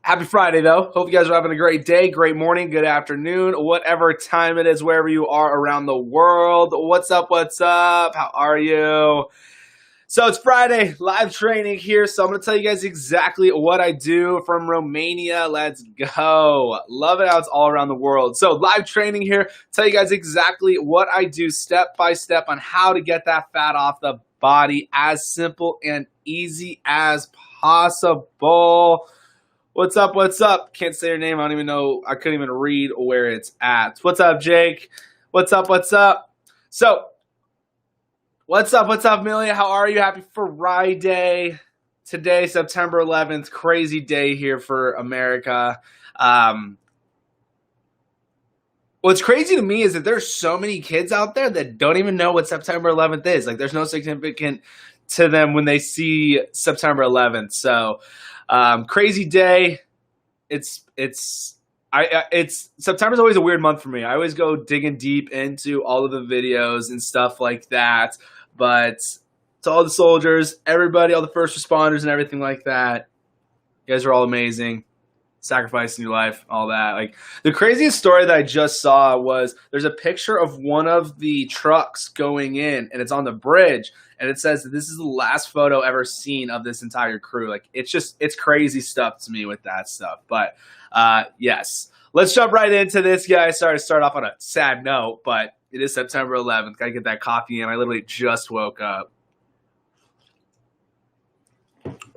Happy Friday, though. Hope you guys are having a great day, great morning, good afternoon, whatever time it is, wherever you are around the world. What's up? What's up? How are you? So it's Friday, live training here. So I'm going to tell you guys exactly what I do from Romania. Let's go. Love it how it's all around the world. So live training here, tell you guys exactly what I do step by step on how to get that fat off the body as simple and easy as possible. What's up? What's up? Can't say your name. I don't even know. I couldn't even read where it's at. What's up, Jake? What's up? What's up? So, what's up? What's up, Amelia? How are you? Happy Friday. Today, September 11th. Crazy day here for America. What's crazy to me is that there's so many kids out there that don't even know what September 11th is. Like, there's no significance to them when they see September 11th. So, crazy day. It's September's always a weird month for me. I always go digging deep into all of the videos and stuff like that. But to all the soldiers, everybody, all the first responders and everything like that, you guys are all amazing. Sacrificing your life, all that. Like, the craziest story that I just saw was there's a picture of one of the trucks going in, and it's on the bridge, and it says that this is the last photo ever seen of this entire crew. Like, it's crazy stuff to me with that stuff. But yes, let's jump right into this, guys. Sorry to start off on a sad note, but it is September 11th. Gotta get that coffee in. I literally just woke up.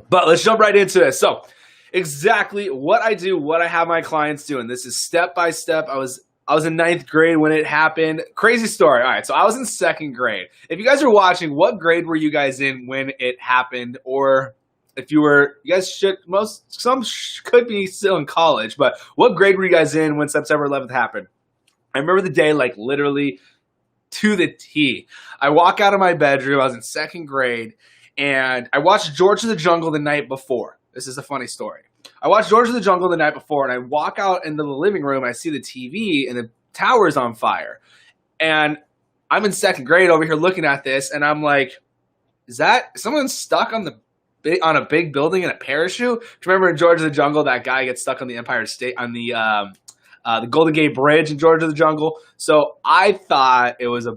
But let's jump right into this. So, exactly what I do, what I have my clients doing. This is step by step. I was in 9th grade when it happened. Crazy story. All right, so I was in 2nd grade. If you guys are watching, what grade were you guys in when it happened? Or if you were, you guys should, some could be still in college, but what grade were you guys in when September 11th happened? I remember the day like literally to the T. I walk out of my bedroom. I was in 2nd grade, and I watched George of the Jungle the night before. This is a funny story. I watched George of the Jungle the night before, and I walk out into the living room, and I see the TV, and the tower's on fire. And I'm in 2nd grade over here looking at this, and I'm like, is that someone stuck on a big building in a parachute? Do you remember in George of the Jungle, that guy gets stuck on the Empire State, on the Golden Gate Bridge in George of the Jungle? So I thought it was a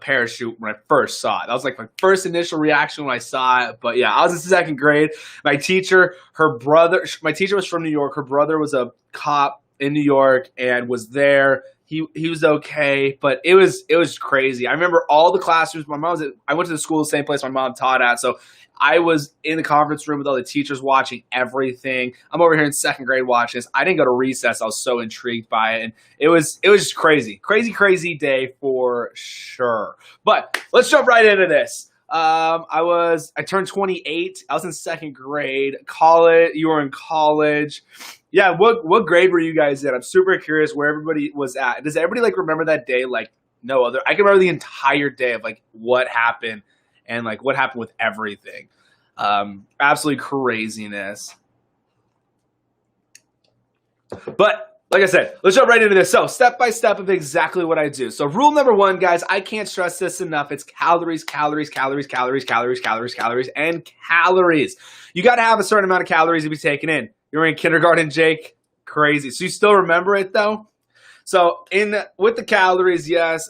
parachute when I first saw it. That was like my first initial reaction when I saw it. But yeah, I was in 2nd grade. My teacher was from New York. Her brother was a cop in New York and was there. He was okay, but it was crazy. I remember all the classrooms. I went to the school the same place my mom taught at. So I was in the conference room with all the teachers watching everything. I'm over here in 2nd grade watching this. I didn't go to recess. I was so intrigued by it. And it was just crazy. Crazy day for sure. But let's jump right into this. I turned 28. I was in 2nd grade. College. You were in college. Yeah, what grade were you guys in? I'm super curious where everybody was at. Does everybody like remember that day like no other? I can remember the entire day of like what happened. And like what happened with everything. Absolutely craziness. But like I said, let's jump right into this. So step by step of exactly what I do. So rule number 1, guys, I can't stress this enough. It's calories, calories, calories, calories, calories, calories, calories, and calories. You got to have a certain amount of calories to be taken in. You're in kindergarten, Jake. Crazy. So you still remember it though? So with the calories, yes,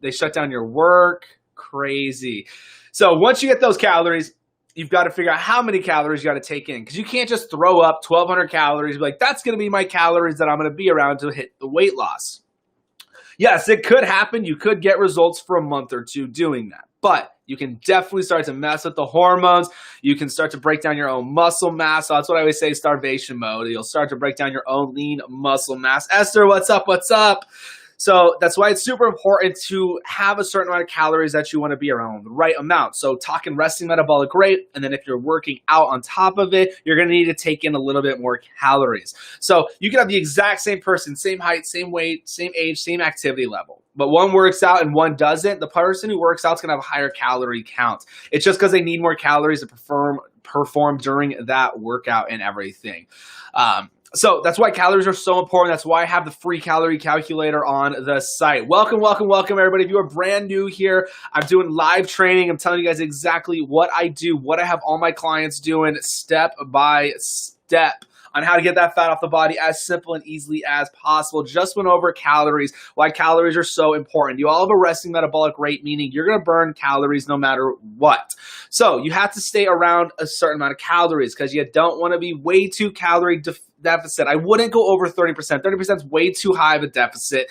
they shut down your work. Crazy. So once you get those calories, you've got to figure out how many calories you got to take in, because you can't just throw up 1,200 calories and be like, that's going to be my calories that I'm going to be around to hit the weight loss. Yes, it could happen. You could get results for a month or 2 doing that, but you can definitely start to mess with the hormones. You can start to break down your own muscle mass. So that's what I always say, starvation mode. You'll start to break down your own lean muscle mass. Esther, what's up? What's up? So that's why it's super important to have a certain amount of calories that you want to be around, the right amount. So talking resting metabolic rate, and then if you're working out on top of it, you're going to need to take in a little bit more calories. So you can have the exact same person, same height, same weight, same age, same activity level. But one works out and one doesn't. The person who works out is going to have a higher calorie count. It's just because they need more calories to perform during that workout and everything. So that's why calories are so important. That's why I have the free calorie calculator on the site. Welcome, everybody. If you are brand new here, I'm doing live training. I'm telling you guys exactly what I do, what I have all my clients doing step by step on how to get that fat off the body as simple and easily as possible. Just went over calories, why calories are so important. You all have a resting metabolic rate, meaning you're going to burn calories no matter what. So you have to stay around a certain amount of calories because you don't want to be way too calorie deficit. I wouldn't go over 30%. 30% is way too high of a deficit.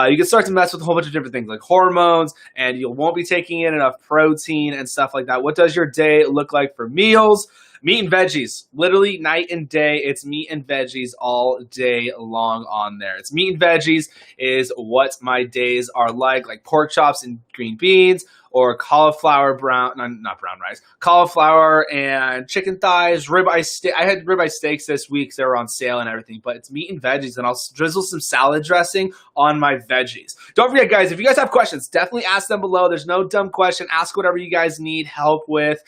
You can start to mess with a whole bunch of different things like hormones, and you won't be taking in enough protein and stuff like that. What does your day look like for meals? Meat and veggies, literally night and day. It's meat and veggies all day long on there. It's meat and veggies is what my days are like pork chops and green beans, or cauliflower not brown rice, cauliflower and chicken thighs, ribeye steak. I had ribeye steaks this week. They were on sale and everything, but it's meat and veggies, and I'll drizzle some salad dressing on my veggies. Don't forget, guys, if you guys have questions, definitely ask them below. There's no dumb question. Ask whatever you guys need help with.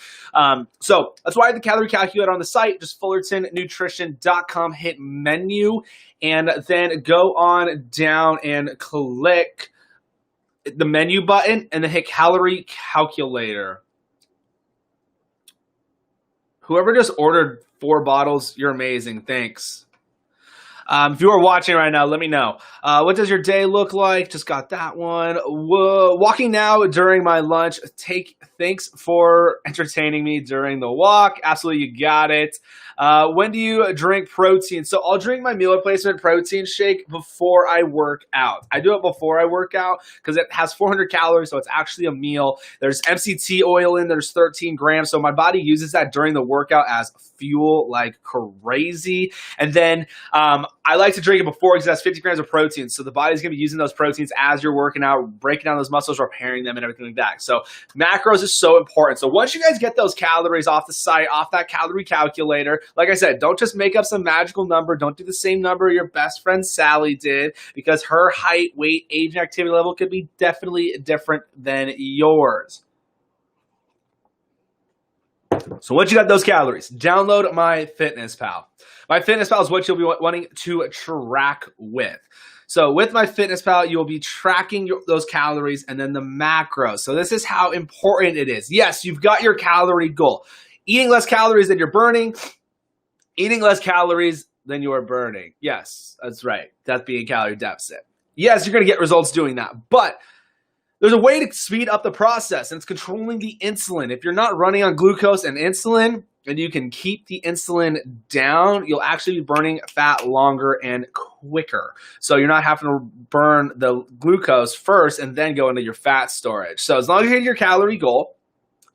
So that's why I have the calorie calculator on the site. Just fullertonnutrition.com, hit menu, and then go on down and click the menu button and then hit calorie calculator. Whoever just ordered 4 bottles, you're amazing. Thanks. If you are watching right now, let me know. What does your day look like? Just got that one. Whoa. Walking now during my lunch. Thanks for entertaining me during the walk. Absolutely, you got it. When do you drink protein? So I'll drink my meal replacement protein shake before I work out. I do it before I work out because it has 400 calories, so it's actually a meal. There's MCT oil in, there's 13 grams, so my body uses that during the workout as fuel like crazy. And then I like to drink it before because it has 50 grams of protein, so the body's going to be using those proteins as you're working out, breaking down those muscles, repairing them, and everything like that. So macros is so important. So once you guys get those calories off the site, off that calorie calculator, like I said, don't just make up some magical number. Don't do the same number your best friend Sally did, because her height, weight, age, and activity level could be definitely different than yours. So once you got those calories, download MyFitnessPal. MyFitnessPal is what you'll be wanting to track with. So with MyFitnessPal, you'll be tracking those calories and then the macros. So this is how important it is. Yes, you've got your calorie goal. Eating less calories than you're burning. Eating less calories than you are burning. Yes, that's right. That's being calorie deficit. Yes, you're going to get results doing that. But there's a way to speed up the process, and it's controlling the insulin. If you're not running on glucose and insulin, and you can keep the insulin down, you'll actually be burning fat longer and quicker. So you're not having to burn the glucose first and then go into your fat storage. So as long as you hit your calorie goal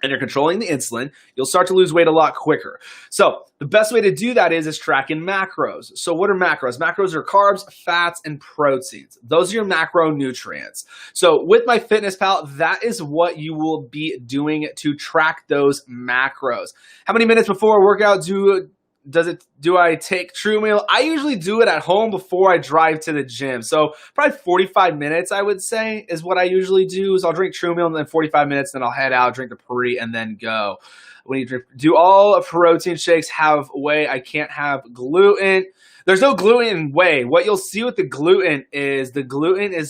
and you're controlling the insulin, you'll start to lose weight a lot quicker. So the best way to do that is tracking macros. So what are macros? Macros are carbs, fats, and proteins. Those are your macronutrients. So with MyFitnessPal, that is what you will be doing to track those macros. How many minutes before a workout do I take True Meal? I usually do it at home before I drive to the gym. So probably 45 minutes, I would say, is what I usually do. Is I'll drink True Meal and then 45 minutes, then I'll head out, drink the pre, and then go. When you do all protein shakes have whey. I can't have gluten. There's no gluten in whey. What you'll see with the gluten is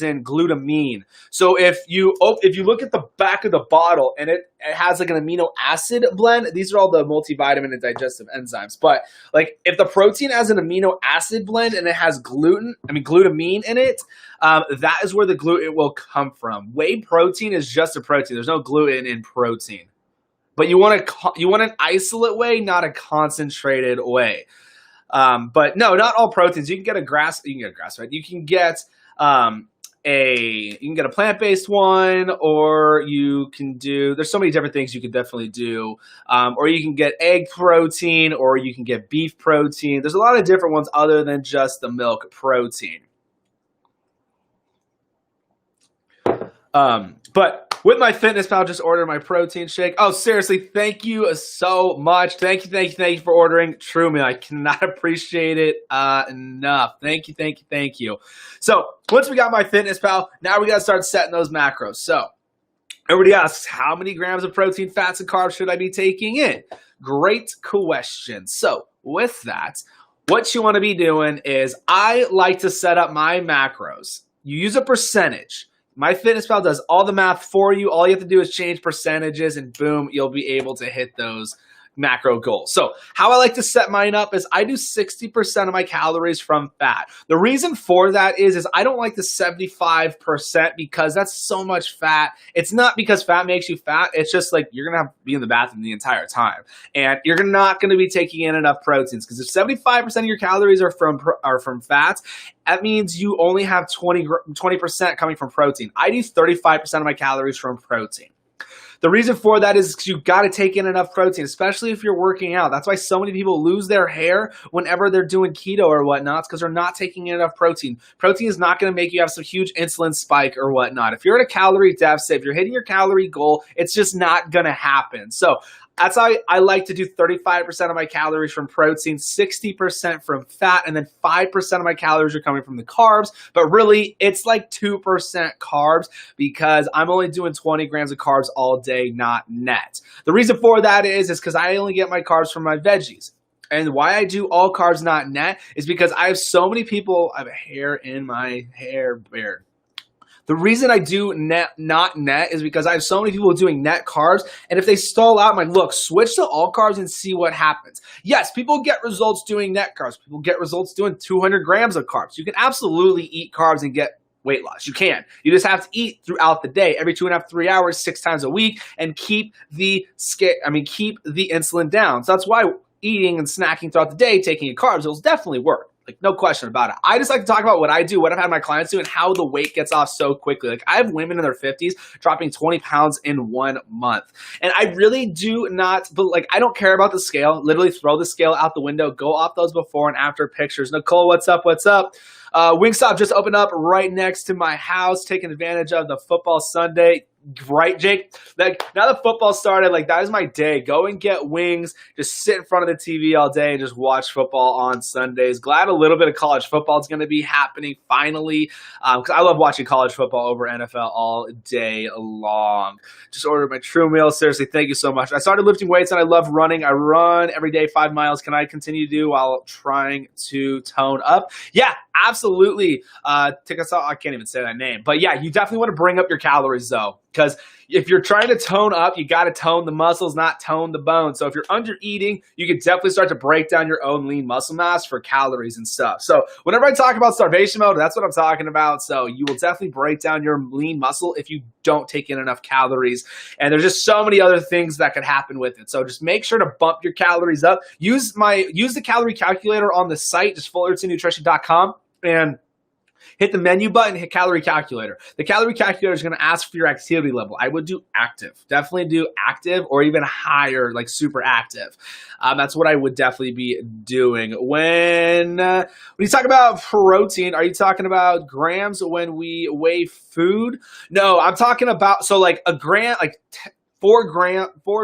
in glutamine. So if you look at the back of the bottle and it has like an amino acid blend, these are all the multivitamin and digestive enzymes. But like if the protein has an amino acid blend and it has glutamine in it, that is where the gluten will come from. Whey protein is just a protein. There's no gluten in protein. But you want an isolate whey, not a concentrated whey. But no, not all proteins. You can get a grass fed. You can get a plant-based one, or there's so many different things you can definitely do. Or you can get egg protein, or you can get beef protein. There's a lot of different ones other than just the milk protein. But with MyFitnessPal, just order my protein shake. Oh, seriously, thank you so much. Thank you for ordering True Meal. I cannot appreciate it enough. Thank you. So once we got MyFitnessPal, now we got to start setting those macros. So everybody asks, how many grams of protein, fats, and carbs should I be taking in? Great question. So with that, what you want to be doing is I like to set up my macros. You use a percentage. MyFitnessPal does all the math for you. All you have to do is change percentages, and boom, you'll be able to hit those macro goals. So how I like to set mine up is I do 60% of my calories from fat. The reason for that is I don't like the 75% because that's so much fat. It's not because fat makes you fat. It's just like you're going to have to be in the bathroom the entire time. And you're not going to be taking in enough proteins because if 75% of your calories are from fats, that means you only have 20% coming from protein. I do 35% of my calories from protein. The reason for that is because you've got to take in enough protein, especially if you're working out. That's why so many people lose their hair whenever they're doing keto or whatnot. It's because they're not taking in enough protein. Protein is not going to make you have some huge insulin spike or whatnot. If you're at a calorie deficit, if you're hitting your calorie goal, it's just not going to happen. So that's how I like to do 35% of my calories from protein, 60% from fat, and then 5% of my calories are coming from the carbs. But really, it's like 2% carbs because I'm only doing 20 grams of carbs all day, not net. The reason for that is because I only get my carbs from my veggies. And why I do all carbs, not net, is because I have so many people, I have a hair in my hair beard. The reason I do not net is because I have so many people doing net carbs, and if they stall out, I'm like, look, switch to all carbs and see what happens. Yes, people get results doing net carbs. People get results doing 200 grams of carbs. You can absolutely eat carbs and get weight loss. You can. You just have to eat throughout the day, every 2.5, 3 hours, 6 times a week, and keep the insulin down. So that's why eating and snacking throughout the day, taking in carbs, it'll definitely work. Like, no question about it. I just like to talk about what I do, what I've had my clients do, and how the weight gets off so quickly. Like, I have women in their 50s dropping 20 pounds in 1 month. And I really do not, but like, I don't care about the scale. Literally throw the scale out the window, go off those before and after pictures. Nicole, what's up? What's up? Wingstop just opened up right next to my house, taking advantage of the football Sunday. Right, Jake? Like, now that football started, like, that is my day. Go and get wings, just sit in front of the TV all day and just watch football on Sundays. Glad a little bit of college football is going to be happening finally, because I love watching college football over NFL all day long. Just ordered my True Meal. Seriously, thank you so much. I started lifting weights and I love running. I run every day 5 miles. Can I continue to do while trying to tone up? Yeah, absolutely. Take us out. I can't even say that name. But yeah, you definitely want to bring up your calories though. Because if you're trying to tone up, you got to tone the muscles, not tone the bones. So if you're under eating, you can definitely start to break down your own lean muscle mass for calories and stuff. So whenever I talk about starvation mode, that's what I'm talking about. So you will definitely break down your lean muscle if you don't take in enough calories. And there's just so many other things that could happen with it. So just make sure to bump your calories up. Use the calorie calculator on the site, just fullertonnutrition.com, and hit the menu button, hit calorie calculator. The calorie calculator is going to ask for your activity level. I would do active. Definitely do active or even higher, like super active. That's what I would definitely be doing. When you talk about protein, are you talking about grams when we weigh food? No, I'm talking about, so like a gram, like 4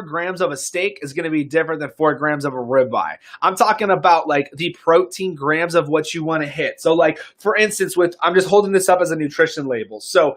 grams of a steak is going to be different than 4 grams of a ribeye. I'm talking about like the protein grams of what you want to hit. So like, for instance, I'm just holding this up as a nutrition label. So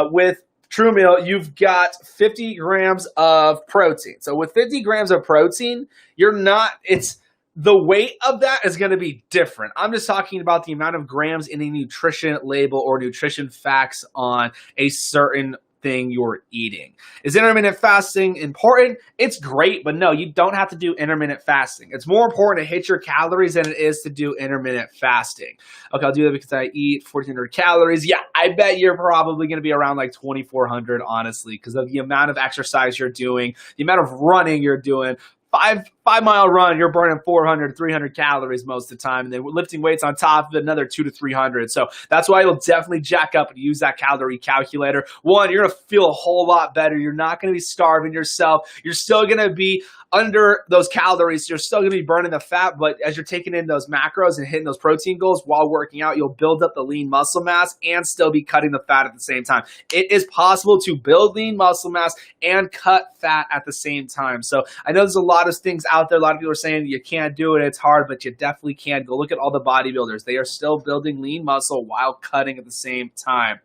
with True Meal, you've got 50 grams of protein. So with 50 grams of protein, the weight of that is going to be different. I'm just talking about the amount of grams in a nutrition label or nutrition facts on a certain thing you're eating. Is intermittent fasting important? It's great, but no, you don't have to do intermittent fasting. It's more important to hit your calories than it is to do intermittent fasting. Okay, I'll do that because I eat 1,400 calories. Yeah, I bet you're probably going to be around like 2,400, honestly, because of the amount of exercise you're doing, the amount of running you're doing. 5-mile run, you're burning 400, 300 calories most of the time. And then lifting weights on top of it, another 200 to 300. So that's why you'll definitely jack up and use that calorie calculator. One, you're going to feel a whole lot better. You're not going to be starving yourself. You're still going to be under those calories. You're still going to be burning the fat, but as you're taking in those macros and hitting those protein goals while working out, you'll build up the lean muscle mass and still be cutting the fat at the same time. It is possible to build lean muscle mass and cut fat at the same time. So I know there's a lot of things out there. A lot of people are saying you can't do it. It's hard, but you definitely can. Go look at all the bodybuilders. They are still building lean muscle while cutting at the same time.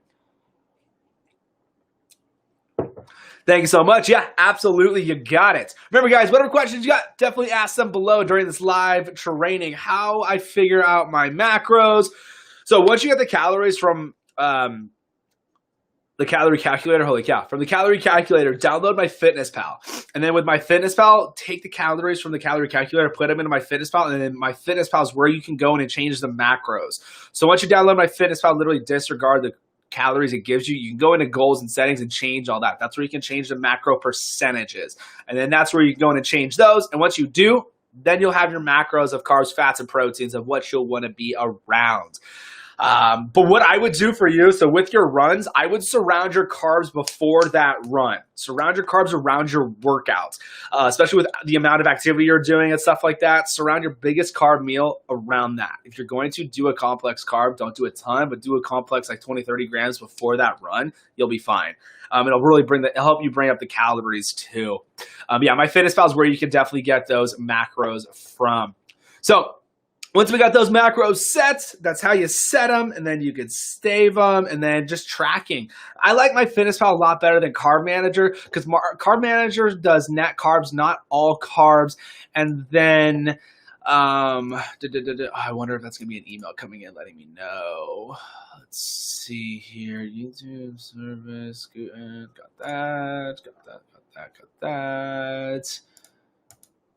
Thank you so much. Yeah, absolutely. You got it. Remember, guys, whatever questions you got, definitely ask them below during this live training. How I figure out my macros. So once you get the calories from the the calorie calculator, holy cow. From the calorie calculator, download my Fitness Pal. And then with my Fitness Pal, take the calories from the calorie calculator, put them into my Fitness Pal, and then my Fitness Pal is where you can go in and change the macros. So once you download my Fitness Pal, literally disregard the calories it gives you. You can go into goals and settings and change all that. That's where you can change the macro percentages. And then that's where you can go in and change those. And once you do, then you'll have your macros of carbs, fats, and proteins of what you'll want to be around. But what I would do for you, so with your runs, I would surround your carbs before that run. Surround your carbs around your workouts, especially with the amount of activity you're doing and stuff like that. Surround your biggest carb meal around that. If you're going to do a complex carb, don't do a ton, but do a complex like 20, 30 grams before that run. You'll be fine. It'll really it'll help you bring up the calories too. Yeah, my Fitness Pal is where you can definitely get those macros from. So once we got those macros set, that's how you set them, and then you can save them, and then just tracking. I like my Fitness Pal a lot better than Carb Manager because Carb Manager does net carbs, not all carbs, and then I wonder if that's going to be an email coming in letting me know. Let's see here. YouTube service. Good. Got that.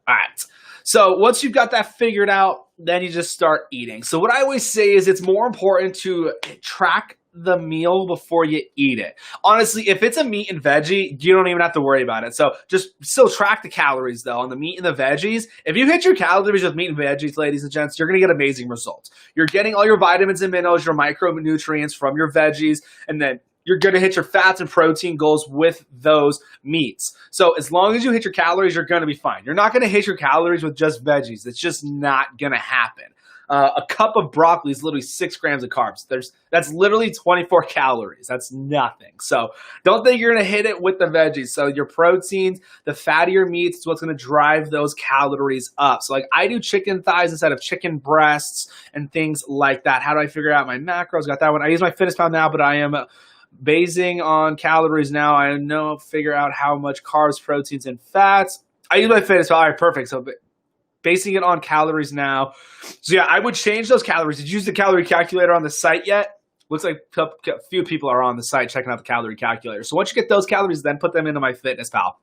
All right. So once you've got that figured out, then you just start eating. So what I always say is it's more important to track the meal before you eat it. Honestly, if it's a meat and veggie, you don't even have to worry about it. So just still track the calories though on the meat and the veggies. If you hit your calories with meat and veggies, ladies and gents, you're going to get amazing results. You're getting all your vitamins and minerals, your micronutrients from your veggies, and then you're going to hit your fats and protein goals with those meats. So as long as you hit your calories, you're going to be fine. You're not going to hit your calories with just veggies. It's just not going to happen. A cup of broccoli is literally 6 grams of carbs. That's literally 24 calories. That's nothing. So don't think you're going to hit it with the veggies. So your proteins, the fattier meats is what's going to drive those calories up. So like I do chicken thighs instead of chicken breasts and things like that. How do I figure out my macros? Got that one. I use my Fitness Pal now, but I am basing on calories now. I know figure out how much carbs, proteins, and fats. I use my Fitness Pal. All right, perfect. So basing it on calories now. So yeah, I would change those calories. Did you use the calorie calculator on the site yet? Looks like a few people are on the site checking out the calorie calculator. So once you get those calories, then put them into my Fitness Pal.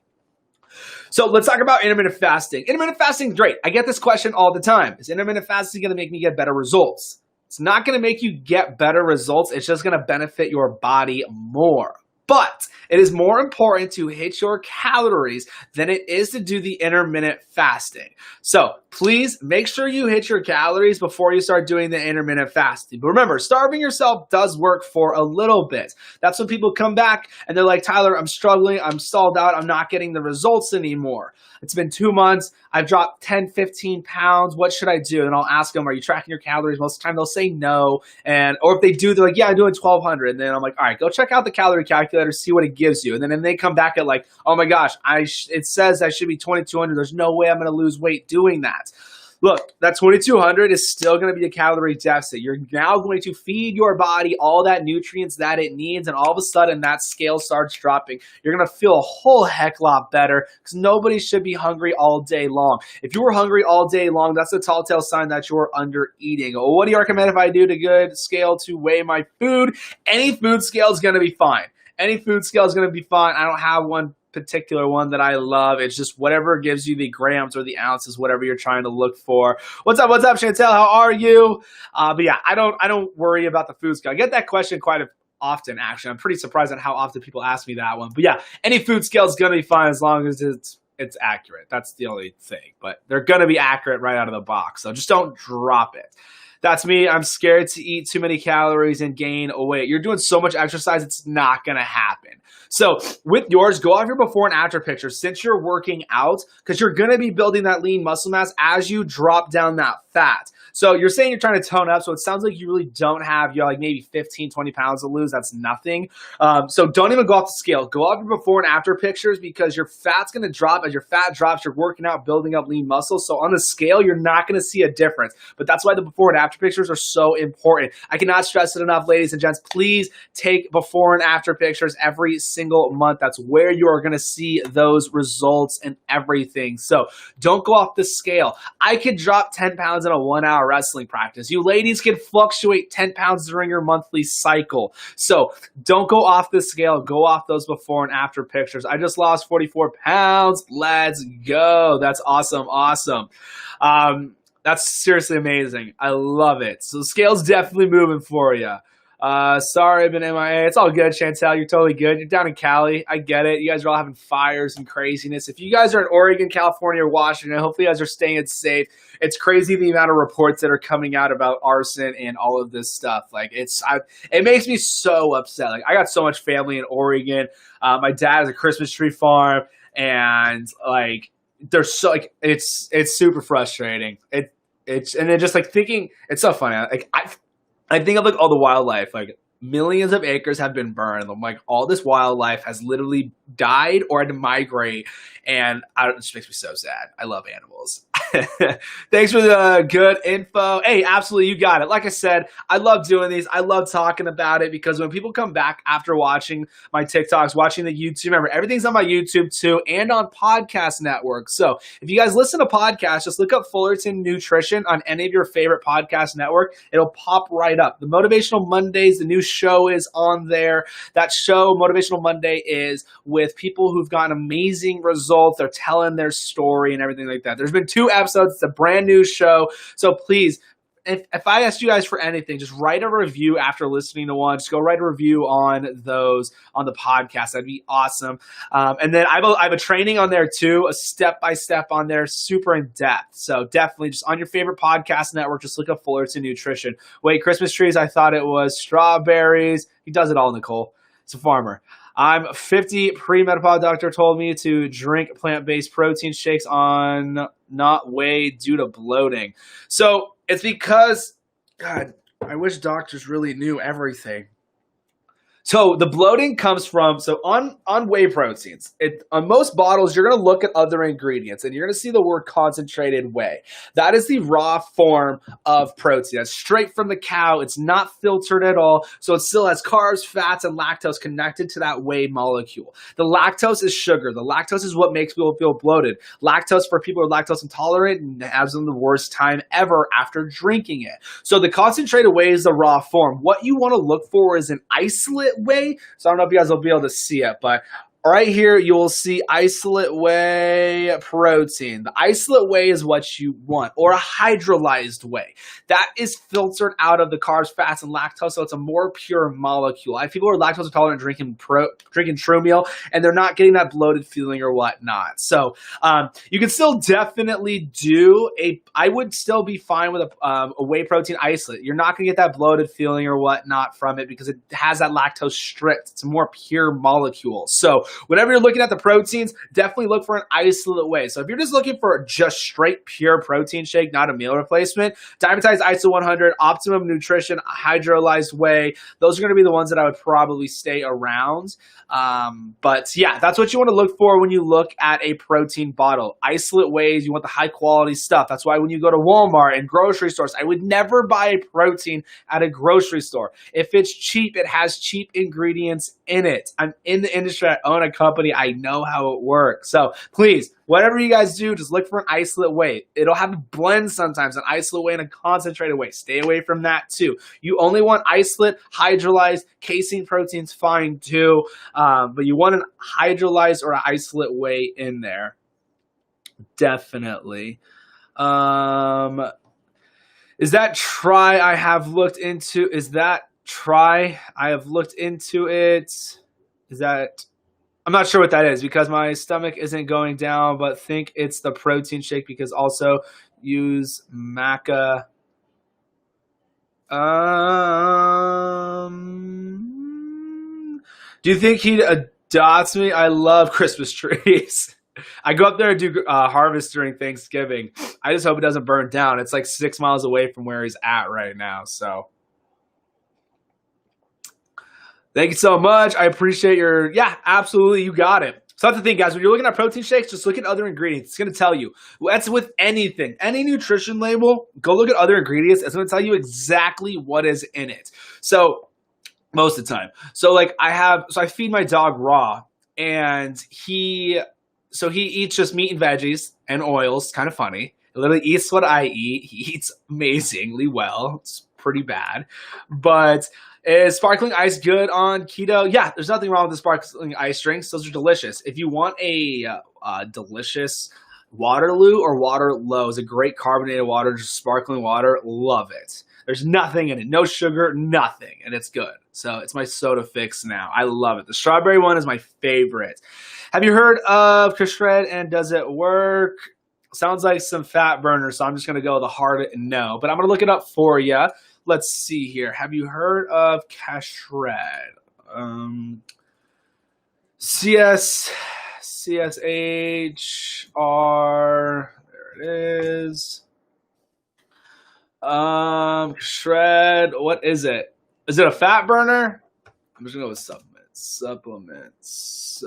So let's talk about intermittent fasting. Intermittent fasting is great. I get this question all the time. Is intermittent fasting going to make me get better results? It's not going to make you get better results. It's just going to benefit your body more. But it is more important to hit your calories than it is to do the intermittent fasting. So please make sure you hit your calories before you start doing the intermittent fasting. But remember, starving yourself does work for a little bit. That's when people come back and they're like, Tyler, I'm struggling. I'm stalled out. I'm not getting the results anymore. It's been 2 months. I've dropped 10, 15 pounds. What should I do? And I'll ask them, are you tracking your calories? Most of the time they'll say no. Or if they do, they're like, yeah, I'm doing 1,200. And then I'm like, all right, go check out the calorie calculator, see what it gives you. And then they come back at like, oh my gosh, it says I should be 2,200. There's no way I'm going to lose weight doing that. Look, that 2,200 is still going to be a calorie deficit. You're now going to feed your body all that nutrients that it needs, and all of a sudden that scale starts dropping. You're going to feel a whole heck lot better because nobody should be hungry all day long. If you were hungry all day long, that's a telltale sign that you're under eating. What do you recommend if I do to good scale to weigh my food? Any food scale is going to be fine. Any food scale is going to be fine. I don't have one particular one that I love. It's just whatever gives you the grams or the ounces, whatever you're trying to look for. What's up, Chantel? How are you? But yeah, I don't worry about the food scale. I get that question quite often, actually. I'm pretty surprised at how often people ask me that one. But yeah, any food scale is going to be fine as long as it's accurate. That's the only thing. But they're going to be accurate right out of the box. So just don't drop it. That's me. I'm scared to eat too many calories and gain weight. You're doing so much exercise, it's not going to happen. So with yours, go off your before and after pictures since you're working out because you're going to be building that lean muscle mass as you drop down that fat. So you're saying you're trying to tone up. So it sounds like you really don't have, like maybe 15, 20 pounds to lose. That's nothing. So don't even go off the scale. Go off your before and after pictures because your fat's going to drop. As your fat drops, you're working out, building up lean muscle. So on the scale, you're not going to see a difference. But that's why the before and after after pictures are so important. I cannot stress it enough, ladies and gents. Please take before and after pictures every single month. That's where you are going to see those results and everything. So don't go off the scale. I could drop 10 pounds in a 1-hour wrestling practice. You ladies can fluctuate 10 pounds during your monthly cycle. So don't go off the scale. Go off those before and after pictures. I just lost 44 pounds. Let's go. That's awesome. Awesome. That's seriously amazing. I love it. So the scale's definitely moving for you. Sorry, I've been MIA. It's all good, Chantel. You're totally good. You're down in Cali. I get it. You guys are all having fires and craziness. If you guys are in Oregon, California, or Washington, hopefully you guys are staying safe. It's crazy the amount of reports that are coming out about arson and all of this stuff. Like it makes me so upset. Like I got so much family in Oregon. My dad has a Christmas tree farm, and like they're so like it's super frustrating. It's and then just like thinking it's so funny. Like I think of like all the wildlife, like millions of acres have been burned. I'm like, all this wildlife has literally died or had to migrate. And it just makes me so sad. I love animals. Thanks for the good info. Hey, absolutely, you got it. Like I said, I love doing these. I love talking about it because when people come back after watching my TikToks, watching the YouTube, remember, everything's on my YouTube too and on podcast networks. So if you guys listen to podcasts, just look up Fullerton Nutrition on any of your favorite podcast network. It'll pop right up. The Motivational Mondays, the new show is on there. That show, Motivational Monday, is with people who've gotten amazing results. They're telling their story and everything like that. There's been 2 episodes. It's a brand new show. So please, if I asked you guys for anything, just write a review after listening to one. Just go write a review on those on the podcast. That'd be awesome. And then I have a training on there too, a step-by-step on there, super in-depth. So definitely just on your favorite podcast network, just look up Fullerton Nutrition. Wait, Christmas trees, I thought it was strawberries. He does it all, Nicole. It's a farmer. I'm 50. Pre-menopause doctor told me to drink plant-based protein shakes on not whey due to bloating. So it's because, God, I wish doctors really knew everything. So the bloating comes from, on whey proteins, on most bottles, you're going to look at other ingredients and you're going to see the word concentrated whey. That is the raw form of protein. That's straight from the cow. It's not filtered at all. So it still has carbs, fats, and lactose connected to that whey molecule. The lactose is sugar. The lactose is what makes people feel bloated. Lactose, for people who are lactose intolerant, has them the worst time ever after drinking it. So the concentrated whey is the raw form. What you want to look for is an isolate whey. So I don't know if you guys will be able to see it, but right here you will see isolate whey protein. The isolate whey is what you want, or a hydrolyzed whey. That is filtered out of the carbs, fats, and lactose, so it's a more pure molecule. I have people who are lactose intolerant drinking True Meal, and they're not getting that bloated feeling or whatnot. So you can still definitely I would still be fine with a whey protein isolate. You're not going to get that bloated feeling or whatnot from it because it has that lactose stripped. It's a more pure molecule. So whenever you're looking at the proteins, definitely look for an isolate whey. So if you're just looking for just straight pure protein shake, not a meal replacement, Diametize ISO 100, Optimum Nutrition, hydrolyzed whey, those are going to be the ones that I would probably stay around. But yeah, that's what you want to look for when you look at a protein bottle. Isolate wheys, you want the high quality stuff. That's why when you go to Walmart and grocery stores, I would never buy a protein at a grocery store. If it's cheap, it has cheap ingredients in it. I'm in the industry. I own a company. I know how it works. So please, whatever you guys do, just look for an isolate whey. It'll have a blend sometimes, an isolate whey and a concentrated whey. Stay away from that too. You only want isolate, hydrolyzed, casein protein's fine too, but you want an hydrolyzed or an isolate whey in there. Definitely. Is that try I have looked into? Is that try I have looked into it? Is that... I'm not sure what that is because my stomach isn't going down, but think it's the protein shake because also use maca. Do you think he'd adopt me? I love Christmas trees. I go up there and do harvest during Thanksgiving. I just hope it doesn't burn down. It's like 6 miles away from where he's at right now, so... Thank you so much. I appreciate yeah, absolutely. You got it. So that's the thing, guys. When you're looking at protein shakes, just look at other ingredients. It's going to tell you. That's with anything. Any nutrition label, go look at other ingredients. It's going to tell you exactly what is in it. So most of the time. So like I feed my dog raw, and he eats just meat and veggies and oils. Kind of funny. He literally eats what I eat. He eats amazingly well. It's pretty bad. But is sparkling ice good on keto? Yeah, there's nothing wrong with the sparkling ice drinks. Those are delicious. If you want a delicious Waterloo or Waterloo, is a great carbonated water, just sparkling water. Love it. There's nothing in it. No sugar, nothing. And it's good. So it's my soda fix now. I love it. The strawberry one is my favorite. Have you heard of Shred, and does it work? Sounds like some fat burner, so I'm just going to go with a hard no. But I'm going to look it up for you. Let's see here. Have you heard of Shred? CSHR. There it is. Shred. What is it? Is it a fat burner? I'm just gonna go with supplements. Supplements.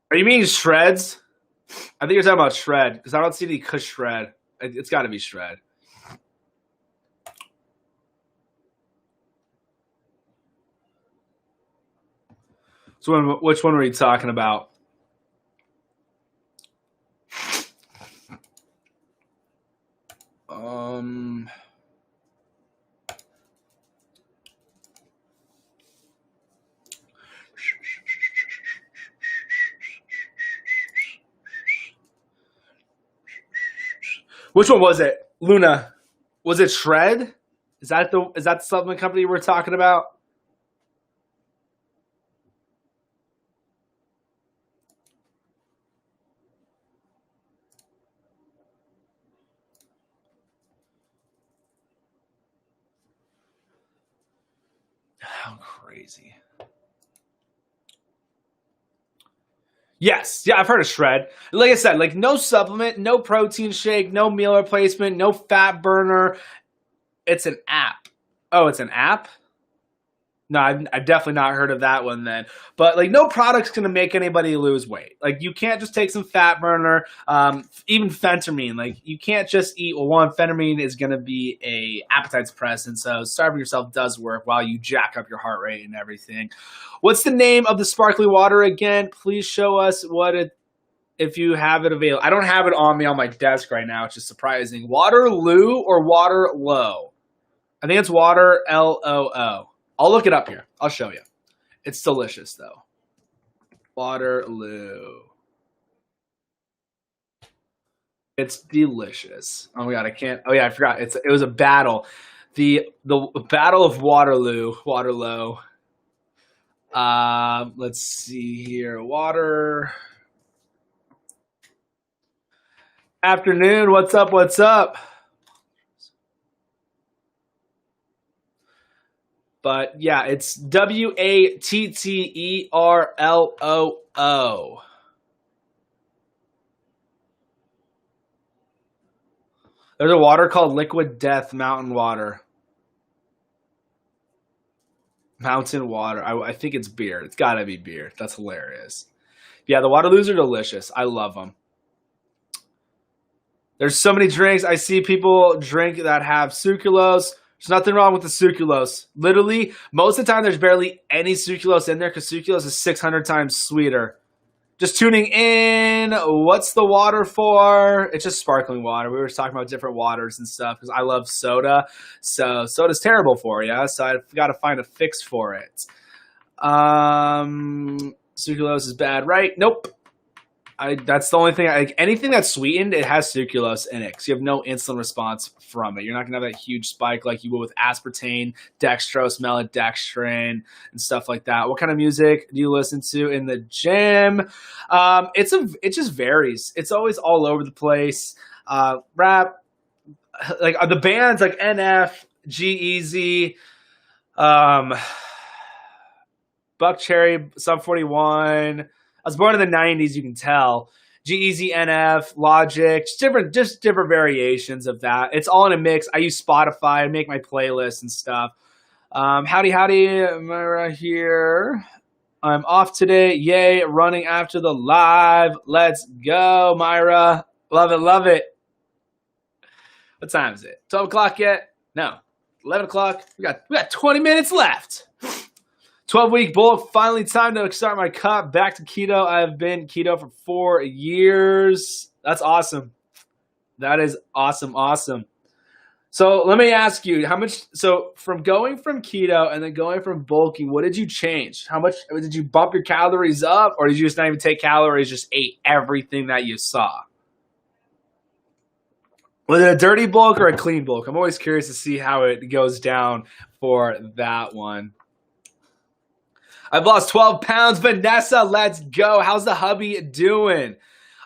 Are you meaning shreds? I think you're talking about shred because I don't see any Kush shred. It's got to be shred. So which one were you talking about? Which one was it? Luna. Was it Shred? Is that the supplement company we're talking about? How crazy. Yes. Yeah, I've heard of Shred. Like I said, like no supplement, no protein shake, no meal replacement, no fat burner. It's an app. Oh, it's an app? No, I've definitely not heard of that one then. But like no product's going to make anybody lose weight. Like you can't just take some fat burner, even phentermine. Like you can't just eat, well, one, phentermine is going to be a appetite suppressant. So starving yourself does work while you jack up your heart rate and everything. What's the name of the sparkling water again? Please show us what it, if you have it available. I don't have it on me on my desk right now, which is surprising. Waterloo or Waterloo? I think it's Water Loo. I'll look it up here. I'll show you. It's delicious, though. Waterloo. It's delicious. Oh my god, I can't. Oh yeah, I forgot. It was a battle. The Battle of Waterloo. Waterloo. Let's see here. Water. Afternoon. What's up? What's up? But yeah, it's Watterloo. There's a water called Liquid Death Mountain Water. Mountain water. I think it's beer. It's got to be beer. That's hilarious. Yeah, the Waterloos are delicious. I love them. There's so many drinks I see people drink that have sucralose. There's nothing wrong with the sucralose. Literally, most of the time, there's barely any sucralose in there because sucralose is 600 times sweeter. Just tuning in. What's the water for? It's just sparkling water. We were talking about different waters and stuff because I love soda. So soda's terrible for you. So I've got to find a fix for it. Sucralose is bad, right? Nope. That's the only thing. Anything that's sweetened, it has sucralose in it because you have no insulin response from it. You're not going to have that huge spike like you will with aspartame, dextrose, maltodextrin, and stuff like that. What kind of music do you listen to in the gym? It just varies. It's always all over the place. Rap, like the bands like NF, G-Eazy, Buck Cherry, Sum 41. I was born in the 90s, you can tell. G-Eazy, NF, Logic, just different variations of that. It's all in a mix. I use Spotify. I make my playlists and stuff. Howdy, Myra here. I'm off today. Yay, running after the live. Let's go, Myra. Love it, love it. What time is it? 12 o'clock yet? No. 11 o'clock. We got 20 minutes left. 12-week bulk. Finally time to start my cut. Back to keto. I've been keto for 4 years. That's awesome. That is awesome. So let me ask you, so from going from keto and then going from bulking, what did you change? How much did you bump your calories up, or did you just not even take calories, just ate everything that you saw? Was it a dirty bulk or a clean bulk? I'm always curious to see how it goes down for that one. I've lost 12 pounds. Vanessa, let's go. How's the hubby doing?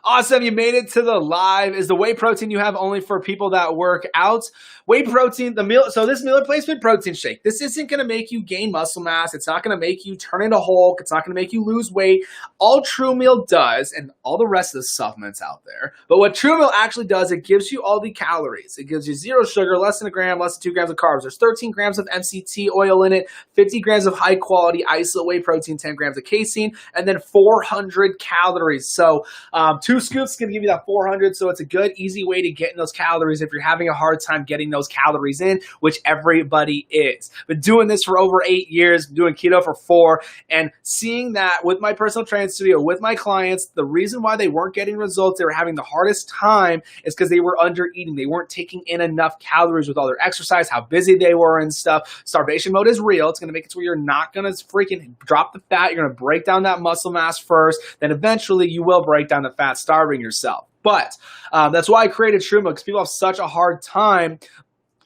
Awesome, you made it to the live. Is the whey protein you have only for people that work out? Whey protein, so this meal replacement protein shake, this isn't going to make you gain muscle mass. It's not going to make you turn into Hulk. It's not going to make you lose weight. All True Meal does, and all the rest of the supplements out there, but what True Meal actually does, it gives you all the calories. It gives you 0 sugar, less than a gram, less than 2 grams of carbs. There's 13 grams of MCT oil in it, 50 grams of high quality isolate whey protein, 10 grams of casein, and then 400 calories. So 2 scoops is going to give you that 400, so it's a good, easy way to get in those calories if you're having a hard time getting those calories in, which everybody is. But doing this for over 8 years, doing keto for 4, and seeing that with my personal training studio, with my clients, the reason why they weren't getting results, they were having the hardest time, is because they were under eating. They weren't taking in enough calories with all their exercise, how busy they were and stuff. Starvation mode is real. It's going to make it so you're not going to freaking drop the fat. You're going to break down that muscle mass first. Then eventually you will break down the fat, starving yourself. But that's why I created True Meal, because people have such a hard time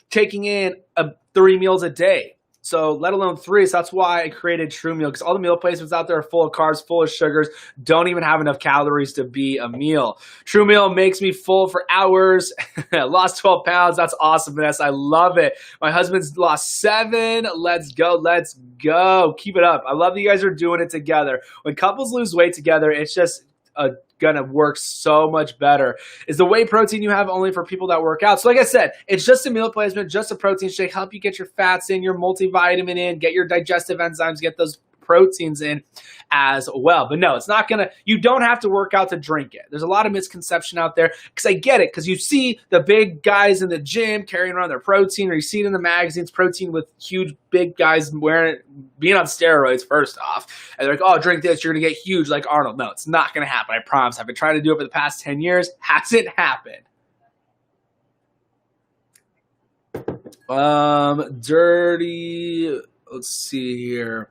taking in 3 meals a day. So let alone 3. So that's why I created True Meal, because all the meal placements out there are full of carbs, full of sugars, don't even have enough calories to be a meal. True Meal makes me full for hours. Lost 12 pounds. That's awesome, Vanessa. I love it. My husband's lost 7. Let's go. Let's go. Keep it up. I love that you guys are doing it together. When couples lose weight together, it's just gonna work so much better. Is the whey protein you have only for people that work out? So like I said, it's just a meal replacement, just a protein shake, help you get your fats in, your multivitamin in, get your digestive enzymes, get those proteins in as well. But no, it's not gonna, you don't have to work out to drink it. There's a lot of misconception out there, because I get it, because you see the big guys in the gym carrying around their protein, or you see it in the magazines, protein with huge big guys wearing it, being on steroids first off, and they're like, oh, drink this, you're gonna get huge like Arnold. No, it's not gonna happen, I promise. I've been trying to do it for the past 10 years. Hasn't happened. Dirty, let's see here.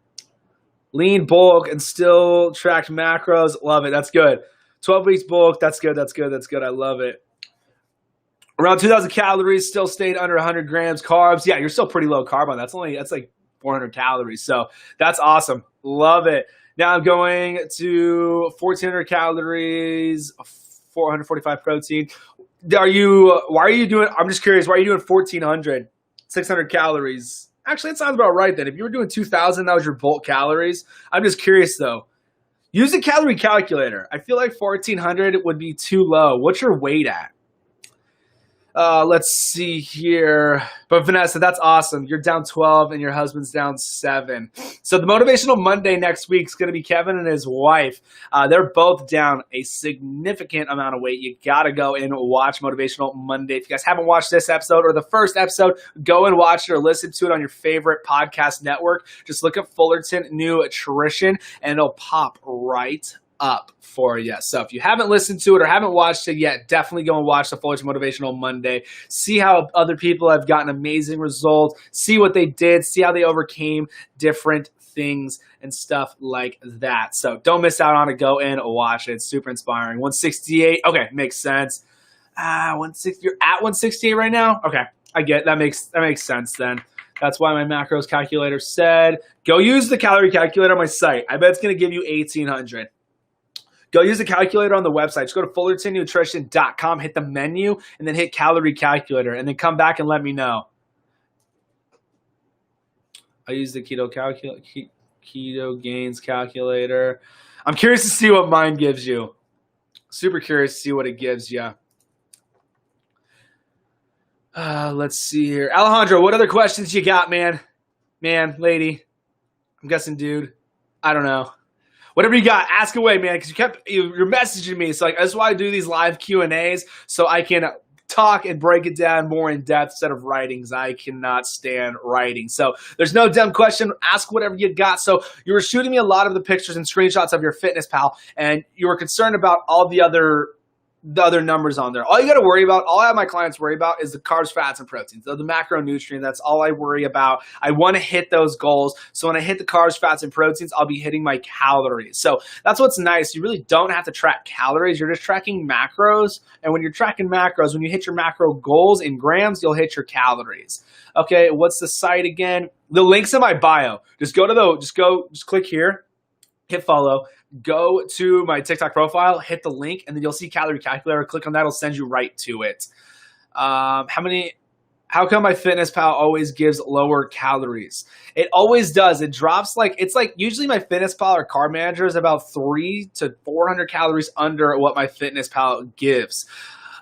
Lean bulk and still tracked macros. Love it. That's good. 12 weeks bulk. That's good. I love it. Around 2,000 calories. Still stayed under 100 grams carbs. Yeah, you're still pretty low carb on that. That's like 400 calories. So that's awesome. Love it. Now I'm going to 1,400 calories, 445 protein. Why are you doing, I'm just curious, why are you doing 1,400, 600 calories? Actually, that sounds about right then. If you were doing 2,000, that was your bulk calories. I'm just curious though. Use a calorie calculator. I feel like 1,400 would be too low. What's your weight at? Let's see here. But Vanessa, that's awesome. You're down 12 and your husband's down 7. So the Motivational Monday next week is going to be Kevin and his wife. They're both down a significant amount of weight. You got to go and watch Motivational Monday. If you guys haven't watched this episode or the first episode, go and watch it or listen to it on your favorite podcast network. Just look up Fullerton Nutrition and it'll pop right up for you. So if you haven't listened to it or haven't watched it yet, definitely go and watch the Fullerton Motivational Monday. See how other people have gotten amazing results. See what they did. See how they overcame different things and stuff like that. So don't miss out on it. Go and watch it. It's super inspiring. 168. Okay, makes sense. 160. You're at 168 right now? Okay, I get it. That makes sense then. That's why my macros calculator said, go use the calorie calculator on my site. I bet it's going to give you 1,800. Go use the calculator on the website. Just go to fullertonnutrition.com, hit the menu, and then hit calorie calculator, and then come back and let me know. I use the keto gains calculator. I'm curious to see what mine gives you. Super curious to see what it gives you. Let's see here. Alejandro, what other questions you got, man? man, lady, I'm guessing dude. I don't know. Whatever you got, ask away, man, because you're messaging me. So like that's why I do these live Q&As, so I can talk and break it down more in depth instead of writings. I cannot stand writing. So there's no dumb question. Ask whatever you got. So you were shooting me a lot of the pictures and screenshots of your fitness pal, and you were concerned about all the other numbers on there. All you got to worry about, all I have my clients worry about is the carbs, fats, and proteins. So the macronutrient, that's all I worry about. I want to hit those goals. So when I hit the carbs, fats, and proteins, I'll be hitting my calories. So that's what's nice. You really don't have to track calories. You're just tracking macros. And when you're tracking macros, when you hit your macro goals in grams, you'll hit your calories. Okay, what's the site again? The link's in my bio. Just click here, hit follow, go to my TikTok profile, hit the link, and then you'll see calorie calculator. Click on that, it'll send you right to it. How come my fitness pal always gives lower calories? It always does. It drops it's like usually my fitness pal or carb manager is about 300 to 400 calories under what my fitness pal gives.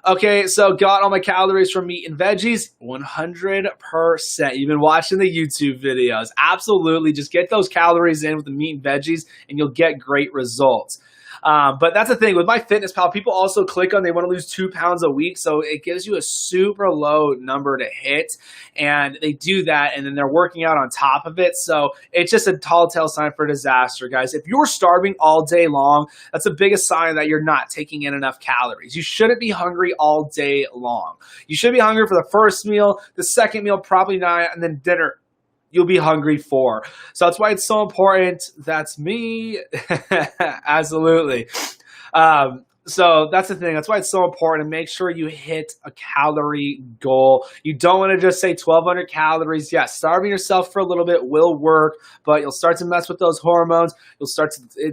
Okay, so got all my calories from meat and veggies, 100%. You've been watching the YouTube videos. Absolutely, just get those calories in with the meat and veggies, and you'll get great results. But that's the thing with my fitness pal, people also click on they want to lose 2 pounds a week. So it gives you a super low number to hit, and they do that, and then they're working out on top of it. So it's just a telltale sign for disaster, guys. If you're starving all day long, that's the biggest sign that you're not taking in enough calories. You shouldn't be hungry all day long. You should be hungry for the first meal, the second meal, probably not, and then dinner you'll be hungry for. So that's why it's so important. That's me. Absolutely. So that's the thing. That's why it's so important to make sure you hit a calorie goal. You don't want to just say 1,200 calories. Yeah, starving yourself for a little bit will work, but you'll start to mess with those hormones. It's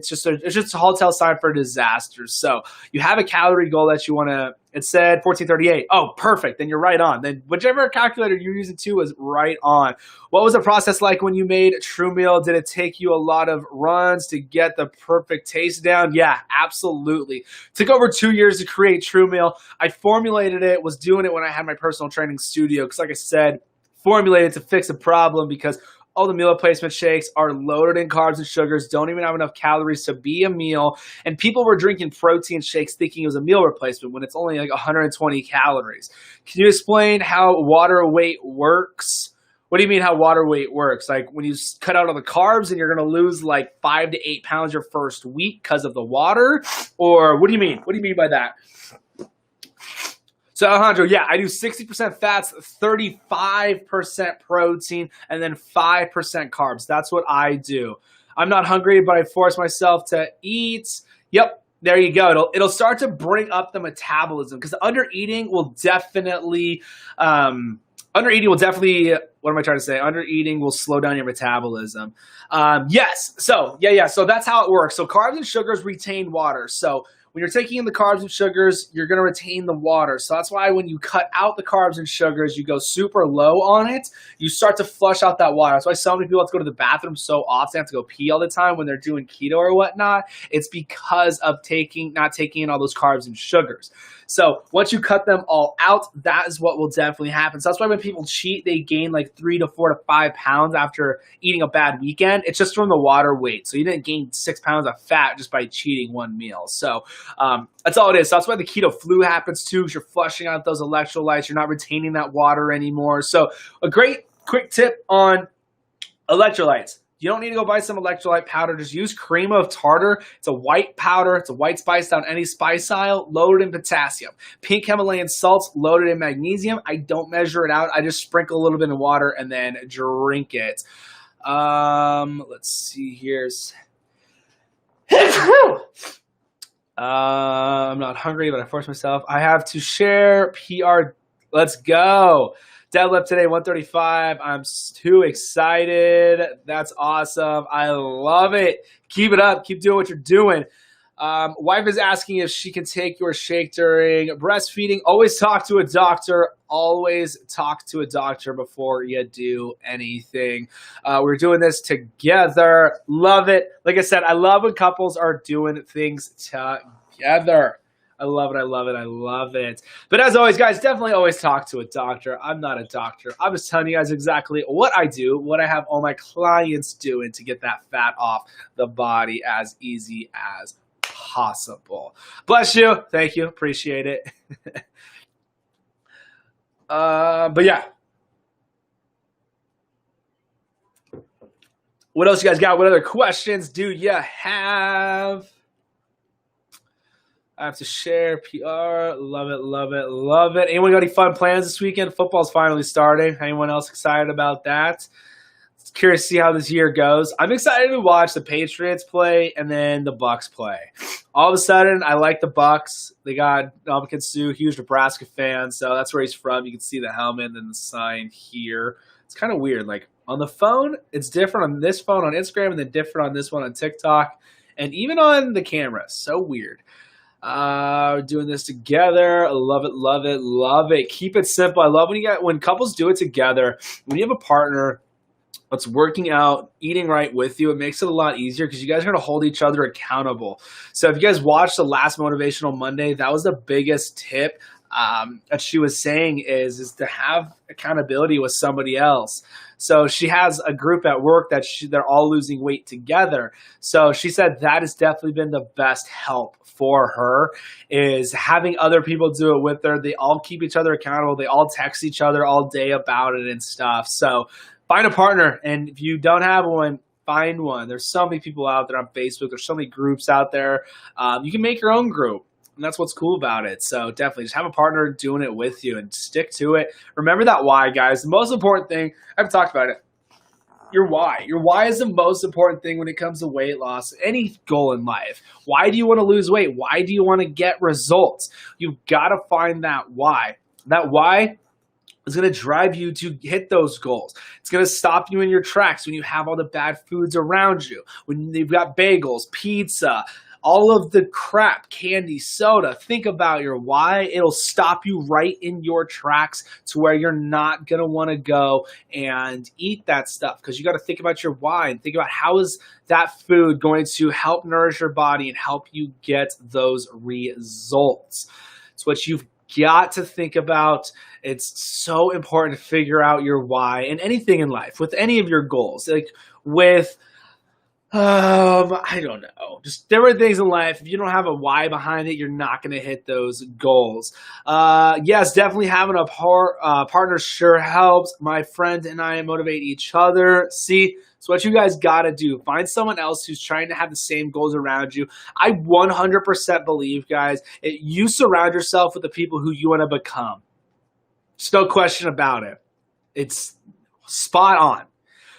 just a telltale sign for disaster. So you have a calorie goal that you want to. It said 1438. Oh, perfect. Then you're right on. Then whichever calculator you're using too is right on. What was the process like when you made True Meal? Did it take you a lot of runs to get the perfect taste down? Yeah, absolutely. Took over 2 years to create True Meal. I formulated it, was doing it when I had my personal training studio. Because like I said, formulated to fix a problem because all the meal replacement shakes are loaded in carbs and sugars, don't even have enough calories to be a meal. And people were drinking protein shakes thinking it was a meal replacement when it's only like 120 calories. Can you explain how water weight works? What do you mean how water weight works? Like when you cut out all the carbs and you're going to lose like 5 to 8 pounds your first week because of the water? Or what do you mean? What do you mean by that? So Alejandro, yeah, I do 60% fats, 35% protein, and then 5% carbs. That's what I do. I'm not hungry, but I force myself to eat. Yep, there you go. It'll start to bring up the metabolism because under eating will definitely, what am I trying to say? Under eating will slow down your metabolism. Yes, so that's how it works. So carbs and sugars retain water. So when you're taking in the carbs and sugars, you're going to retain the water. So that's why when you cut out the carbs and sugars, you go super low on it, you start to flush out that water. That's why so many people have to go to the bathroom so often, they have to go pee all the time when they're doing keto or whatnot. It's because of not taking in all those carbs and sugars. So once you cut them all out, that is what will definitely happen. So that's why when people cheat, they gain like 3 to 4 to 5 pounds after eating a bad weekend. It's just from the water weight. So you didn't gain 6 pounds of fat just by cheating one meal. So that's all it is. So that's why the keto flu happens too, because you're flushing out those electrolytes. You're not retaining that water anymore. So a great quick tip on electrolytes. You don't need to go buy some electrolyte powder. Just use cream of tartar. It's a white powder. It's a white spice down any spice aisle, loaded in potassium. Pink Himalayan salts, loaded in magnesium. I don't measure it out. I just sprinkle a little bit in water and then drink it. Let's see here. I'm not hungry, but I force myself. I have to share PR. Let's go. Deadlift today, 135. I'm too excited. That's awesome. I love it. Keep it up. Keep doing what you're doing. Wife is asking if she can take your shake during breastfeeding. Always talk to a doctor. Always talk to a doctor before you do anything. We're doing this together. Love it. Like I said, I love when couples are doing things together. I love it. I love it. I love it. But as always, guys, definitely always talk to a doctor. I'm not a doctor. I'm just telling you guys exactly what I do, what I have all my clients doing to get that fat off the body as easy as possible. Bless you. Thank you. Appreciate it. But yeah. What else you guys got? What other questions do you have? I have to share PR. Love it, love it, love it. Anyone got any fun plans this weekend? Football's finally starting. Anyone else excited about that? Curious to see how this year goes. I'm excited to watch the Patriots play and then the Bucks play. All of a sudden, I like the Bucks. They got Ndamukong Suh, huge Nebraska fan, so that's where he's from. You can see the helmet and the sign here. It's kind of weird. Like on the phone, it's different on this phone on Instagram and then different on this one on TikTok and even on the camera. So weird. Doing this together. Love it, love it, love it. Keep it simple. I love when couples do it together. When you have a partner that's working out, eating right with you, it makes it a lot easier because you guys are going to hold each other accountable. So if you guys watched the last Motivational Monday, that was the biggest tip that she was saying is to have accountability with somebody else. So she has a group at work that they're all losing weight together. So she said that has definitely been the best help for her is having other people do it with her. They all keep each other accountable. They all text each other all day about it and stuff. So find a partner. And if you don't have one, find one. There's so many people out there on Facebook. There's so many groups out there. You can make your own group. And that's what's cool about it. So definitely just have a partner doing it with you and stick to it. Remember that why, guys. The most important thing, I've talked about it, your why. Your why is the most important thing when it comes to weight loss, any goal in life. Why do you want to lose weight? Why do you want to get results? You've got to find that why. That why is going to drive you to hit those goals. It's going to stop you in your tracks when you have all the bad foods around you, when you've got bagels, pizza, all of the crap, candy, soda. Think about your why. It'll stop you right in your tracks to where you're not going to want to go and eat that stuff because you got to think about your why and think about how is that food going to help nourish your body and help you get those results. It's what you've got to think about. It's so important to figure out your why in anything in life, with any of your goals, like with I don't know. Just different things in life. If you don't have a why behind it, you're not going to hit those goals. Yes, definitely having a partner sure helps. My friend and I motivate each other. See, it's what you guys got to do. Find someone else who's trying to have the same goals around you. I 100% believe, guys, you surround yourself with the people who you want to become. Just no question about it. It's spot on.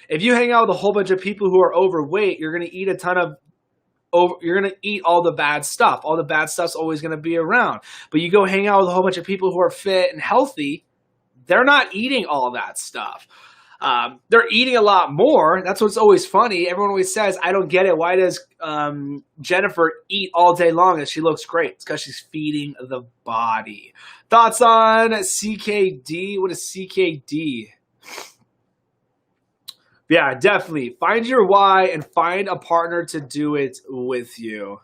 If you hang out with a whole bunch of people who are overweight, you're going to eat you're going to eat all the bad stuff. All the bad stuff's always going to be around. But you go hang out with a whole bunch of people who are fit and healthy, they're not eating all that stuff. They're eating a lot more. That's what's always funny. Everyone always says, I don't get it. Why does Jennifer eat all day long and she looks great? It's because she's feeding the body. Thoughts on CKD? What is CKD? Yeah, definitely. Find your why and find a partner to do it with you.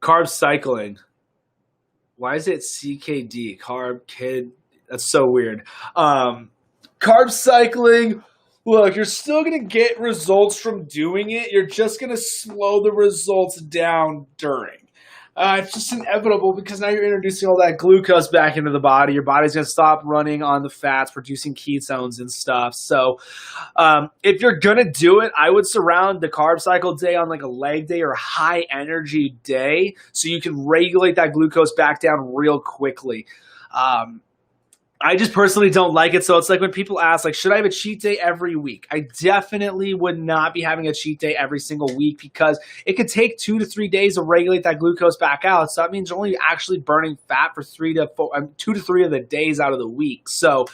Carb cycling. Why is it CKD? Carb kid. That's so weird. Carb cycling. Look, you're still going to get results from doing it. You're just going to slow the results down during. It's just inevitable because now you're introducing all that glucose back into the body. Your body's going to stop running on the fats, producing ketones and stuff. So if you're going to do it, I would surround the carb cycle day on like a leg day or a high energy day so you can regulate that glucose back down real quickly. I just personally don't like it. So it's like when people ask, like, should I have a cheat day every week? I definitely would not be having a cheat day every single week because it could take 2 to 3 days to regulate that glucose back out. So that means you're only actually burning fat for 2 to 3 of the days out of the week. So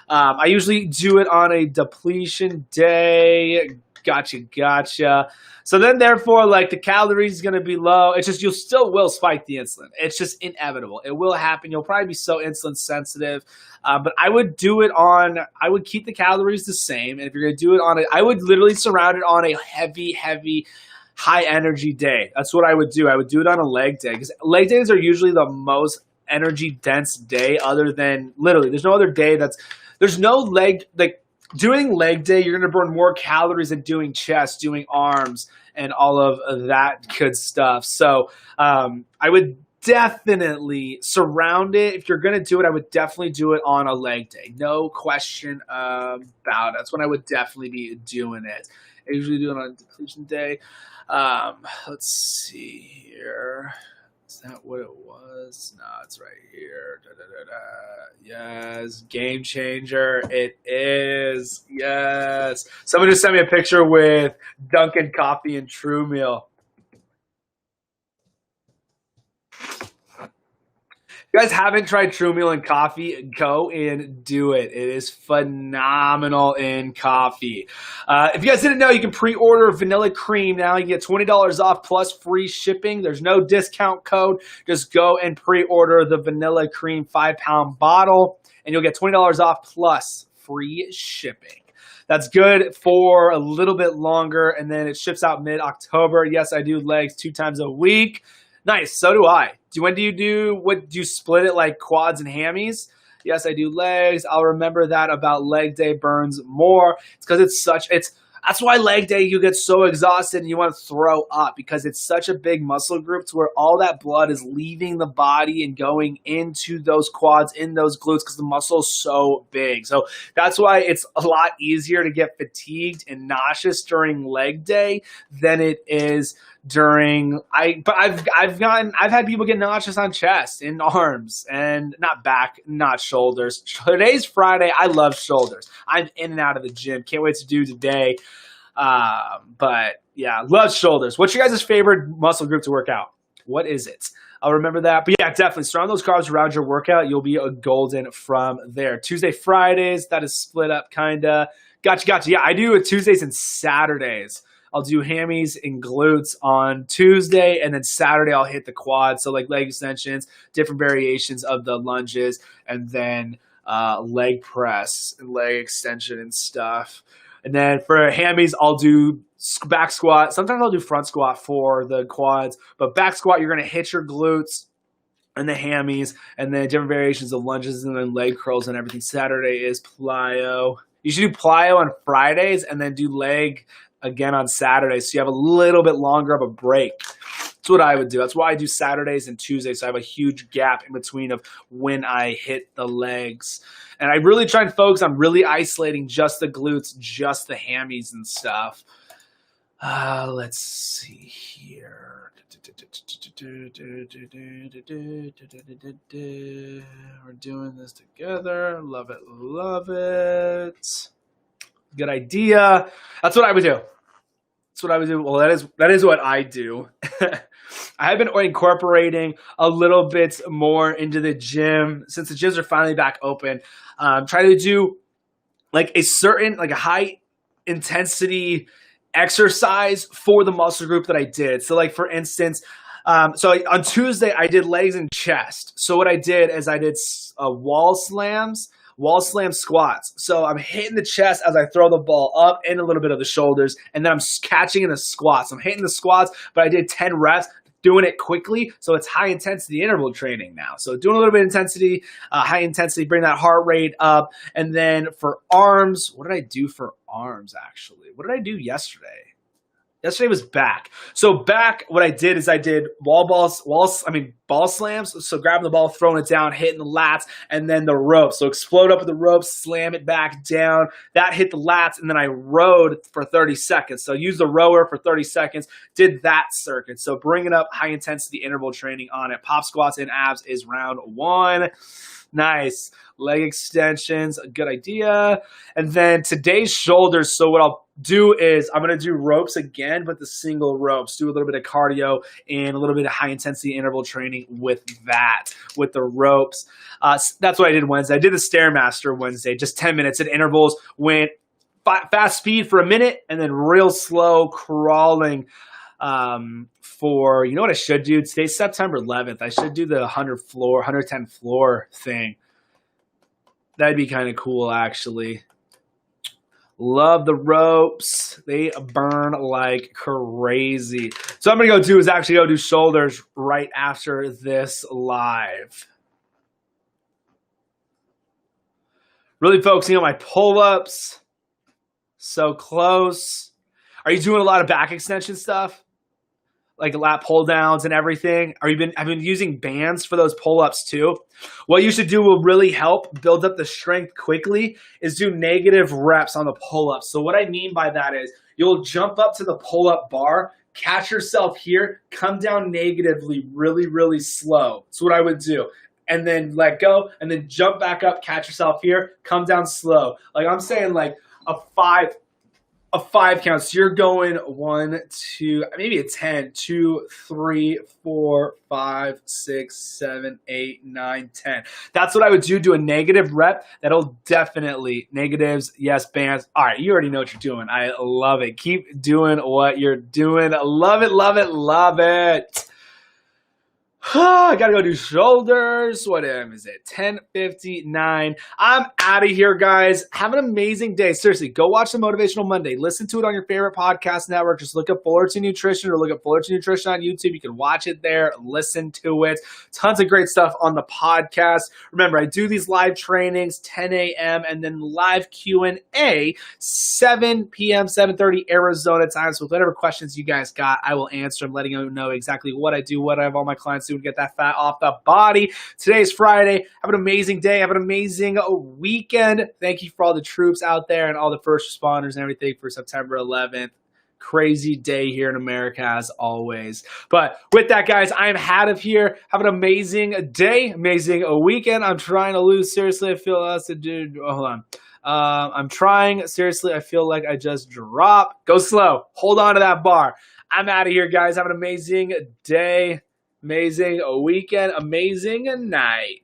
I usually do it on a depletion day. Gotcha. So then, therefore, like the calories is going to be low. It's just you still will spike the insulin. It's just inevitable. It will happen. You'll probably be so insulin sensitive. But I would do it on. I would keep the calories the same, and if you're going to do it on it, I would literally surround it on a heavy, high energy day. That's what I would do. I would do it on a leg day because leg days are usually the most energy dense day. Other than literally, there's no other day there's no leg like. Doing leg day, you're going to burn more calories than doing chest, doing arms, and all of that good stuff. So I would definitely surround it. If you're going to do it, I would definitely do it on a leg day. No question about it. That's when I would definitely be doing it. I usually do it on depletion day. Let's see here. Is that what it was? No, it's right here. Yes, game changer. It is. Yes. Someone just sent me a picture with Dunkin' Coffee and True Meal. If you guys haven't tried True Meal and coffee, go and do it. It is phenomenal in coffee. If you guys didn't know, you can pre-order vanilla cream now. You can get $20 off plus free shipping. There's no discount code. Just go and pre-order the vanilla cream 5-pound bottle, and you'll get $20 off plus free shipping. That's good for a little bit longer, and then it ships out mid-October. Yes, I do legs 2 times a week. Nice. So do I. When do you split it like quads and hammies? Yes, I do legs. I'll remember that about leg day burns more. It's because that's why leg day you get so exhausted and you want to throw up because it's such a big muscle group to where all that blood is leaving the body and going into those quads, in those glutes because the muscle is so big. So that's why it's a lot easier to get fatigued and nauseous during leg day than it is during I've had people get nauseous on chest and arms and not back, not shoulders. Today's Friday. I love shoulders. I'm in and out of the gym. Can't wait to do today. But yeah, love shoulders. What's your guys' favorite muscle group to work out? What is it? I'll remember that. But yeah, definitely surround those carbs around your workout. You'll be a golden from there. Tuesday, Fridays, that is split up kinda. Gotcha. Yeah, I do it Tuesdays and Saturdays. I'll do hammies and glutes on Tuesday, and then Saturday I'll hit the quads. So like leg extensions, different variations of the lunges, and then leg press and leg extension and stuff. And then for hammies, I'll do back squat. Sometimes I'll do front squat for the quads, but back squat, you're going to hit your glutes and the hammies, and then different variations of lunges, and then leg curls and everything. Saturday is plyo. You should do plyo on Fridays and then do leg again on Saturdays, so you have a little bit longer of a break. That's what I would do. That's why I do Saturdays and Tuesdays, so I have a huge gap in between of when I hit the legs. And I really try and focus on really isolating just the glutes, just the hammies and stuff. Let's see here. We're doing this together. Love it. Good idea. That's what I would do. Well, that is what I do. I have been incorporating a little bit more into the gym since the gyms are finally back open. Try to do like a high intensity exercise for the muscle group that I did. So like for instance, so on Tuesday I did legs and chest. So what I did is I did wall slam squats. So I'm hitting the chest as I throw the ball up and a little bit of the shoulders, and then I'm catching in the squats. I'm hitting the squats, but I did 10 reps, doing it quickly. So it's high intensity interval training now. So doing a little bit of intensity, high intensity, bring that heart rate up. And then for arms, what did I do for arms actually? What did I do yesterday? Yesterday was back. So back, what I did is I did ball slams. So grabbing the ball, throwing it down, hitting the lats, and then the ropes. So explode up with the ropes, slam it back down. That hit the lats, and then I rowed for 30 seconds. So use the rower for 30 seconds, did that circuit. So bringing up high intensity interval training on it. Pop squats and abs is round 1. Nice. Leg extensions, a good idea. And then today's shoulders. So what I'll do is I'm going to do ropes again, but the single ropes. Do a little bit of cardio and a little bit of high intensity interval training with the ropes. That's what I did Wednesday. I did the Stairmaster Wednesday, just 10 minutes at intervals. Went fast speed for a minute, and then real slow crawling for, you know what I should do? Today's September 11th. I should do the 110 floor thing. That'd be kind of cool, actually. Love the ropes. They burn like crazy. So I'm going to go do shoulders right after this live. Really focusing on my pull-ups. So close. Are you doing a lot of back extension stuff? Like lat pull downs and everything? Have you been using bands for those pull-ups too? What you should do will really help build up the strength quickly is do negative reps on the pull-ups. So what I mean by that is you'll jump up to the pull-up bar, catch yourself here, come down negatively really, really slow. That's what I would do. And then let go, and then jump back up, catch yourself here, come down slow. Like I'm saying like a five count. So you're going 1, 2, maybe a 10, 2, 3, 4, 5, 6, 7, 8, 9, 10. That's what I would do. Do a negative rep. That'll definitely negatives. Yes, bands. All right. You already know what you're doing. I love it. Keep doing what you're doing. Love it. Love it. Love it. I gotta go do shoulders. What time is it? 10:59. I'm out of here, guys. Have an amazing day. Seriously, go watch the Motivational Monday. Listen to it on your favorite podcast network. Just look up Fullerton Nutrition or look up Fullerton Nutrition on YouTube. You can watch it there, listen to it. Tons of great stuff on the podcast. Remember, I do these live trainings 10 a.m. and then live Q&A 7 p.m., 7:30 Arizona time. So whatever questions you guys got, I will answer them, letting you know exactly what I do, what I have all my clients do to get that fat off the body. Today's Friday. Have an amazing day. Have an amazing weekend. Thank you for all the troops out there and all the first responders and everything for September 11th. Crazy day here in America as always. But with that, guys, I'm out of here. Have an amazing day, amazing weekend. I'm trying to lose. Seriously, I feel us to do. Hold on. I'm trying. Seriously, I feel like I just dropped. Go slow. Hold on to that bar. I'm out of here, guys. Have an amazing day. Amazing weekend, amazing night.